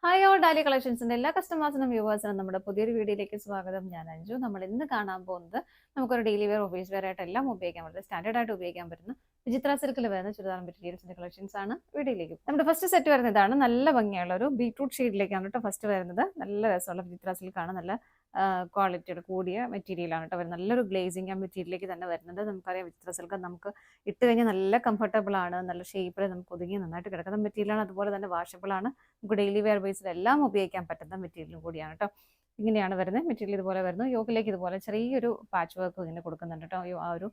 Hi all ഡാലി കളക്ഷൻസിന്റെ എല്ലാ കസ്റ്റമേഴ്സിനും വ്യൂവേഴ്സിനും നമ്മുടെ പുതിയൊരു വീഡിയോയിലേക്ക് സ്വാഗതം. ഞാൻ അഞ്ജു. നമ്മൾ ഇന്ന് കാണാൻ പോകുന്നത് നമുക്കൊരു ഡെയിലി വെയർ ഓഫീസ് വെയർ ആയിട്ട് എല്ലാം ഉപയോഗിക്കാൻ പറ്റുന്നത് സ്റ്റാൻഡേർഡ് ആയിട്ട് ഉപയോഗിക്കാൻ പറ്റുന്ന വിചിത്ര സിൽക്കിൽ വരുന്ന ചുരിദാർ മെറ്റീരിയൽസിന്റെ കളക്ഷൻസ് ആണ് വീഡിയോയിലേക്ക്. നമ്മുടെ ഫസ്റ്റ് സെറ്റ് വരുന്നത് ഇതാണ്. നല്ല ഭംഗിയുള്ള ഒരു ബീട്രൂട്ട് ഷെയ്ഡിലേക്കാണ് കേട്ടോ ഫസ്റ്റ് വരുന്നത്. നല്ല രസമുള്ള വിചിത്ര സിൽക്കാണ്. നല്ല ക്വാളിറ്റിയോട് കൂടിയ മെറ്റീരിയലാണ് കേട്ടോ. നല്ലൊരു ഗ്ലേസിങ് ആ മെറ്റീരിയലിലേക്ക് തന്നെ വരുന്നുണ്ട്. നമുക്കറിയാം വിചിത്ര സിൽക്ക് നമുക്ക് ഇട്ട് കഴിഞ്ഞാൽ നല്ല കംഫർട്ടബിൾ ആണ്. നല്ല ഷേപ്പിൽ നമുക്ക് ഒതുങ്ങി നന്നായിട്ട് കിടക്കുന്ന മെറ്റീരിയലാണ്. അതുപോലെ തന്നെ വാഷബിൾ ആണ്. നമുക്ക് ഡെയിലി വെയർ ബേസിൽ എല്ലാം ഉപയോഗിക്കാൻ പറ്റുന്ന മെറ്റീരിയലും കൂടിയാണ് കേട്ടോ. ഇങ്ങനെയാണ് വരുന്നത്. മെറ്റീരിയൽ ഇതുപോലെ വരുന്നു. യോക്കിലേക്ക് ഇതുപോലെ ചെറിയൊരു പാച്ച് വർക്ക് ഇങ്ങനെ കൊടുക്കുന്നുണ്ട് കേട്ടോ. ആ ഒരു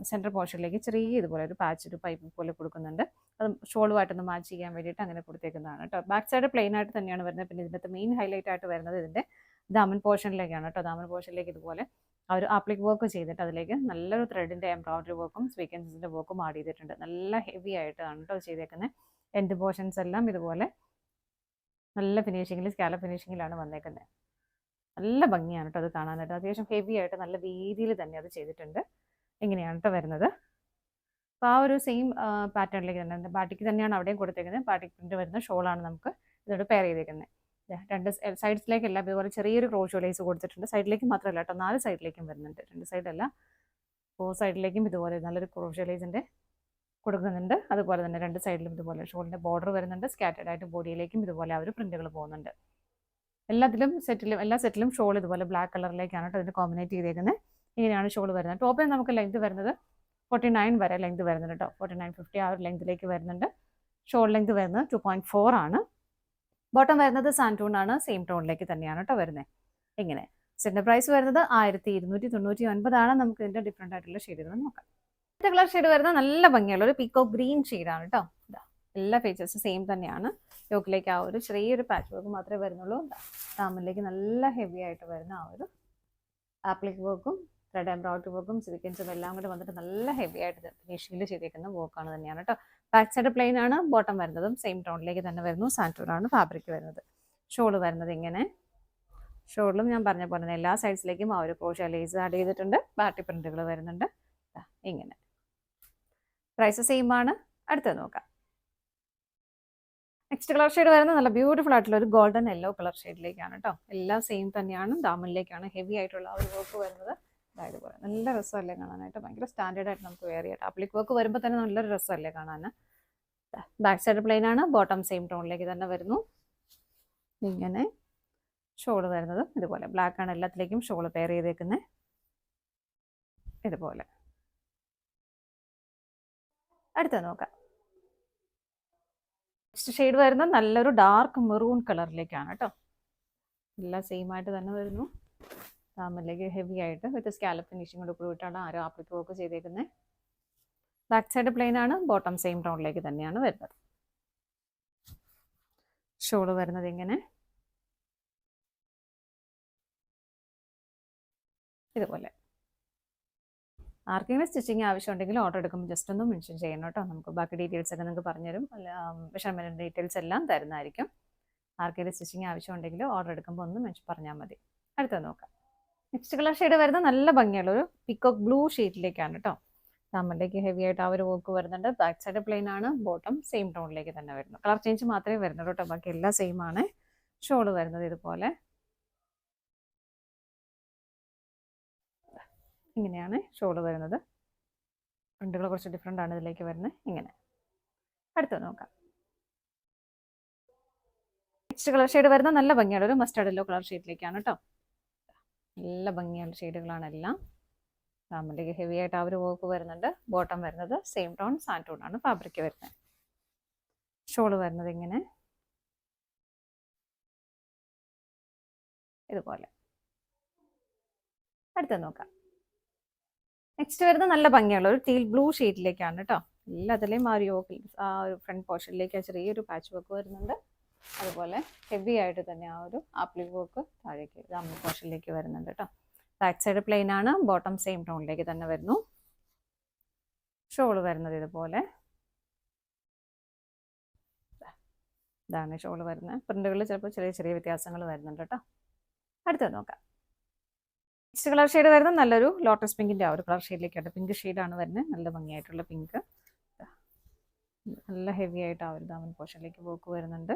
സെൻട്രൽ പോർഷനിലേക്ക് ചെറിയ ഇതുപോലെ ഒരു പാച്ച് ഒരു പൈപ്പ് പോലെ കൊടുക്കുന്നുണ്ട്. അത് ഷോളുമായിട്ടൊന്ന് മാച്ച് ചെയ്യാൻ വേണ്ടിയിട്ട് അങ്ങനെ കൊടുത്തേക്കുന്നതാണ് കേട്ടോ. ബാക്ക് സൈഡ് പ്ലെയിൻ ആയിട്ട് തന്നെയാണ് വരുന്നത്. പിന്നെ ഇതിൻ്റെ മെയിൻ ഹൈലൈറ്റ് ആയിട്ട് വരുന്നത് ഇതിൻ്റെ ദാമൻ പോർഷനിലേക്കാണ് കേട്ടോ. ദാമൻ പോർഷനിലേക്ക് ഇതുപോലെ ആ ഒരു ആപ്ലിക് വർക്ക് ചെയ്തിട്ട് അതിലേക്ക് നല്ലൊരു ത്രെഡിൻ്റെ എംബ്രോയിഡറി വർക്കും സ്വീക്കൻസിൻ്റെ വർക്കും ആഡ് ചെയ്തിട്ടുണ്ട്. നല്ല ഹെവി ആയിട്ടാണ് കേട്ടോ ചെയ്തേക്കുന്നത്. എൻഡ് പോർഷൻസ് എല്ലാം ഇതുപോലെ നല്ല ഫിനിഷിങ്ങിൽ സ്കാലപ്പ് ഫിനിഷിങ്ങിലാണ് വന്നേക്കുന്നത്. നല്ല ഭംഗിയാണ് കേട്ടോ അത് കാണാനായിട്ട്. അത്യാവശ്യം ഹെവി ആയിട്ട് നല്ല രീതിയിൽ തന്നെ അത് ചെയ്തിട്ടുണ്ട്. ഇങ്ങനെയാണ് കേട്ടോ വരുന്നത്. അപ്പോൾ ആ ഒരു സെയിം പാറ്റേണിലേക്ക് തന്നെ ബാട്ടിക്ക് തന്നെയാണ് അവിടെയും കൊടുത്തേക്കുന്നത്. ബാട്ടിക് പ്രിന്റ് വരുന്ന ഷോളാണ് നമുക്ക് ഇതോട് പെയർ ചെയ്തേക്കുന്നത്. രണ്ട് സൈഡ്സിലേക്കെല്ലാം ഇതുപോലെ ചെറിയൊരു ക്രോഷോ ലേസ് കൊടുത്തിട്ടുണ്ട്. സൈഡിലേക്ക് മാത്രമല്ല കേട്ടോ, 4 സൈഡിലേക്കും വരുന്നുണ്ട്. 2 സൈഡല്ല 4 സൈഡിലേക്കും ഇതുപോലെ നല്ലൊരു ക്രോഷോ ലേസിൻ്റെ കൊടുക്കുന്നുണ്ട്. അതുപോലെ തന്നെ 2 സൈഡിലും ഇതുപോലെ ഷോളിൻ്റെ ബോർഡർ വരുന്നുണ്ട്. സ്കാറ്റേഡ് ആയിട്ട് ബോഡിയിലേക്കും ഇതുപോലെ ആ ഒരു പ്രിന്റുകൾ പോകുന്നുണ്ട്. എല്ലാ സെറ്റിലും ഷോൾ ഇതുപോലെ ബ്ലാക്ക് കളറിലേക്കാണ് കേട്ടോ ഇതിന് കോമ്പിനേറ്റ് ചെയ്തേക്കുന്നത്. ഇങ്ങനെയാണ് ഷോൾ വരുന്നത്. ടോപ്പിൽ നമുക്ക് ലെങ്ത് വരുന്നത് 49 വരെ ലെങ്ത് വരുന്നുണ്ട് കേട്ടോ. 49-50 ആ ഒരു ലെങ്തിലേക്ക് വരുന്നുണ്ട്. ഷോൾ ലെങ്ത് വരുന്നത് 2.4 ആണ്. ബോട്ടം വരുന്നത് സാൻറ്റൂൺ ആണ്. സെയിം ടോണിലേക്ക് തന്നെയാണ് കേട്ടോ വരുന്നത്. ഇങ്ങനെ സെറ്റിന്റെ പ്രൈസ് വരുന്നത് 1299 ആണ്. നമുക്ക് ഇതിന്റെ ഡിഫറെന്റ് ആയിട്ടുള്ള ഷെയ്ഡുകൾ നോക്കാം. കളർ ഷെയ്ഡ് വരുന്ന നല്ല ഭംഗിയുള്ള ഒരു പീക്കോ ഗ്രീൻ ഷെയ്ഡാണ് കേട്ടോ. എല്ലാ ഫീച്ചേഴ്സും സെയിം തന്നെയാണ്. യോക്കിലേക്ക് ആ ഒരു ചെറിയൊരു പാച്ച് വർക്ക് മാത്രമേ വരുന്നുള്ളൂ. ദാമനിലേക്ക് നല്ല ഹെവി ആയിട്ട് വരുന്ന ആ ഒരു ആപ്ലിക് വർക്കും ത്രെഡ് എംബ്രോയിഡറി വർക്കും സിലിക്കൻസും എല്ലാം കൂടെ വന്നിട്ട് നല്ല ഹെവി ആയിട്ട് ഫിനിഷിംഗിൽ ചെയ്തിരിക്കുന്ന വർക്കാണ് തന്നെയാണ് കേട്ടോ. ബാക്ക് സൈഡ് പ്ലെയിൻ ആണ്. ബോട്ടം വരുന്നതും സെയിം ടോണിലേക്ക് തന്നെ വരുന്നു. സാൻറ്റൂറാണ് ഫാബ്രിക് വരുന്നത്. ഷോള് വരുന്നത് ഇങ്ങനെ. ഷോളിലും ഞാൻ പറഞ്ഞ പോലെ എല്ലാ സൈഡ്സിലേക്കും ആ ഒരു ക്രോഷ്യ ലേസ് ആഡ് ചെയ്തിട്ടുണ്ട്. ബാട്ടി പ്രിന്റുകൾ വരുന്നുണ്ട്. ഇങ്ങനെ പ്രൈസ് സെയിം ആണ്. അടുത്തത് നോക്കാം. നെക്സ്റ്റ് കളർ ഷെയ്ഡ് വരുന്നത് നല്ല ബ്യൂട്ടിഫുൾ ആയിട്ടുള്ള ഒരു ഗോൾഡൻ യെല്ലോ കളർ ഷെയ്ഡിലേക്കാണ് കേട്ടോ. എല്ലാം സെയിം തന്നെയാണ്. ദാമനിലേക്കാണ് ഹെവി ആയിട്ടുള്ള ആ ഒരു വർക്ക് വരുന്നത്. അതായത് പോലെ നല്ല രസമല്ലേ കാണാനായിട്ട്. ഭയങ്കര സ്റ്റാൻഡേർഡ് ആയിട്ട് നമുക്ക് വെയർ ചെയ്യാം. ആപ്ലിക് വർക്ക് വരുമ്പോൾ തന്നെ നല്ലൊരു രസമല്ലേ കാണാൻ. ബാക്ക് സൈഡ് പ്ലെയിൻ ആണ്. ബോട്ടം സെയിം ടോണിലേക്ക് തന്നെ വരുന്നു. ഇങ്ങനെ ഷോള് വരുന്നത് ഇതുപോലെ ബ്ലാക്ക് ആണ്. എല്ലാത്തിലേക്കും ഷോള് പെയർ ചെയ്തേക്കുന്നത് ഇതുപോലെ. അടുത്തത് നോക്കാം. നെക്സ്റ്റ് ഷെയ്ഡ് വരുന്നത് നല്ലൊരു ഡാർക്ക് മെറൂൺ കളറിലേക്കാണ് കേട്ടോ. എല്ലാം സെയിം ആയിട്ട് തന്നെ വരുന്നു. ദാമനിലേക്ക് ഹെവി ആയിട്ട് വിത്ത് സ്കാലപ്പ് ഫിനിഷിങ്ങോട് കൂടിയിട്ടാണ് ആരോ ആപ്ലിക് വർക്ക് ചെയ്തേക്കുന്നത്. ബാക്ക് സൈഡ് പ്ലെയിൻ ആണ്. ബോട്ടം സെയിം ടോണിലേക്ക് തന്നെയാണ് വരുന്നത്. ഷോള് വരുന്നത് ഇങ്ങനെ ഇതുപോലെ. ആർക്കെങ്കിലും സ്റ്റിച്ചിങ് ആവശ്യമുണ്ടെങ്കിൽ ഓർഡർ എടുക്കുമ്പോൾ ജസ്റ്റ് ഒന്ന് മെൻഷൻ ചെയ്യണം കേട്ടോ. നമുക്ക് ബാക്കി ഡീറ്റെയിൽസ് ഒക്കെ നിങ്ങൾക്ക് പറഞ്ഞുതരും. മെഷർമെൻറ്റ് ഡീറ്റെയിൽസ് എല്ലാം തരുന്നതായിരിക്കും. ആർക്കെങ്കിലും സ്റ്റിച്ചിങ് ആവശ്യമുണ്ടെങ്കിൽ ഓർഡർ എടുക്കുമ്പോൾ ഒന്ന് പറഞ്ഞാൽ മതി. അടുത്തത് നോക്കാം. നെക്സ്റ്റ് കളർ ഷെയ്ഡ് വരുന്നത് നല്ല ഭംഗിയുള്ള ഒരു പിക്കോക്ക് ബ്ലൂ ഷെയ്ഡിലേക്കാണ് കേട്ടോ. ദാമനിലേക്ക് ഹെവി ആയിട്ട് ആ ഒരു വർക്ക് വരുന്നുണ്ട്. ബാക്ക് സൈഡ് പ്ലെയിൻ ആണ്. ബോട്ടം സെയിം ടോണിലേക്ക് തന്നെ വരുന്നു. കളർ ചേഞ്ച് മാത്രമേ വരുന്നുള്ളൂ കേട്ടോ. ബാക്കി എല്ലാം സെയിം ആണ്. ഷോള് വരുന്നത് ഇതുപോലെ. ഇങ്ങനെയാണ് ഷോള് വരുന്നത്. പ്രിന്റുകൾ കുറച്ച് ഡിഫറെൻ്റ് ആണ് ഇതിലേക്ക് വരുന്നത്. ഇങ്ങനെ അടുത്തത് നോക്കാം. നെക്സ്റ്റ് കളർ ഷെയ്ഡ് വരുന്നത് നല്ല ഭംഗിയുള്ള ഒരു മസ്റ്റർഡ് യെല്ലോ കളർ ഷെയ്ഡിലേക്കാണ് കേട്ടോ. നല്ല ഭംഗിയുള്ള ഷെയ്ഡുകളാണ് എല്ലാം. ദാമനിലേക്ക് ഹെവി ആയിട്ട് ആ ഒരു വർക്ക് വരുന്നുണ്ട്. ബോട്ടം വരുന്നത് സെയിം ടോൺ സാൻറ്റൂൺ ആണ് ഫാബ്രിക് വരുന്നത്. ഷോള് വരുന്നത് ഇങ്ങനെ ഇതുപോലെ. അടുത്തത് നോക്കാം. നെക്സ്റ്റ് വരുന്നത് നല്ല ഭംഗിയുള്ള ഒരു ടീൽ ബ്ലൂ ഷെയ്ഡിലേക്കാണ് കേട്ടോ. എല്ലാത്തിലെയും ആ ഒരു യോക്കിൽ ആ ഒരു ഫ്രണ്ട് പോർഷനിലേക്ക് ചെറിയൊരു പാച്ച് വർക്ക് വരുന്നുണ്ട്. അതുപോലെ ഹെവി ആയിട്ട് തന്നെ ആ ഒരു ആപ്ലിക് വർക്ക് താഴേക്ക് ദാമൻ പോർഷനിലേക്ക് വരുന്നുണ്ട് കേട്ടോ. ബാക്ക് സൈഡ് പ്ലെയിൻ ആണ്. ബോട്ടം സെയിം ടോണിലേക്ക് തന്നെ വരുന്നു. ഷോള് വരുന്നത് ഇതുപോലെ. ഇതാണ് ഷോള് വരുന്നത്. പ്രിന്റുകളിൽ ചിലപ്പോൾ ചെറിയ ചെറിയ വ്യത്യാസങ്ങൾ വരുന്നുണ്ട് കേട്ടോ. അടുത്തത് നോക്കാം. നെക്സ്റ്റ് കളർ ഷെയ്ഡ് വരുന്നത് നല്ലൊരു ലോട്ടസ് പിങ്കിൻ്റെ ആ ഒരു കളർ ഷെയ്ഡിലേക്കാണ്. പിങ്ക് ഷെയ്ഡാണ് വരുന്നത്. നല്ല ഭംഗിയായിട്ടുള്ള പിങ്ക്. നല്ല ഹെവി ആയിട്ട് ആ ഒരു ദാമൻ പോർഷനിലേക്ക് വർക്ക് വരുന്നുണ്ട്.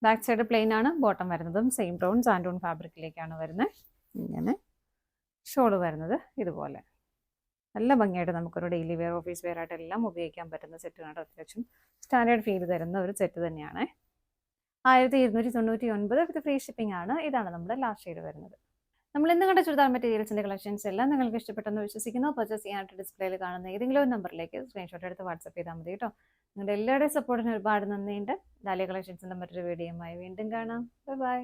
ബാക്ക് സൈഡ് പ്ലെയിൻ ആണ്, ബോട്ടം വരുന്നതും സെയിം ബ്രൗൺ സാൻഡൂൺ ഫാബ്രിക്കിലേക്കാണ് വരുന്നത്. ഇങ്ങനെ ഷോള് വരുന്നത് ഇതുപോലെ. നല്ല ഭംഗിയായിട്ട് നമുക്കൊരു ഡെയിലി വെയർ, ഓഫീസ് വെയർ ആയിട്ട് എല്ലാം ഉപയോഗിക്കാൻ പറ്റുന്ന സെറ്റാണ്. അത്യാവശ്യം സ്റ്റാൻഡേർഡ് ഫീൽ തരുന്ന ഒരു സെറ്റ് തന്നെയാണ്. 1299 വിത്ത് ഫ്രീ ഷിപ്പിംഗ് ആണ്. ഇതാണ് നമ്മുടെ ലാസ്റ്റ് ഷെയ്ഡ് വരുന്നത്. നമ്മൾ ഇന്ന് കണ്ട ചുരിദാർ മെറ്റീരിയൽസിന്റെ കളക്ഷൻസ് എല്ലാം നിങ്ങൾക്ക് ഇഷ്ടപ്പെട്ടെന്ന് വിശ്വസിക്കുന്നു. പർച്ചേസ് ചെയ്യാനായിട്ട് ഡിസ്പ്ലേയിൽ കാണുന്ന ഏതെങ്കിലും ഒരു നമ്പറിലേക്ക് സ്ക്രീൻഷോട്ട് എടുത്ത് വാട്സ്ആപ്പ് ചെയ്താൽ മതി കേട്ടോ. നിങ്ങളുടെ എല്ലാവരുടെയും സപ്പോർട്ടിന് ഒരുപാട് നന്ദിയുണ്ട്. ഡാലിയ കളക്ഷൻസിന്റെ മറ്റൊരു വീഡിയോയുമായി വീണ്ടും കാണാം. Bye bye.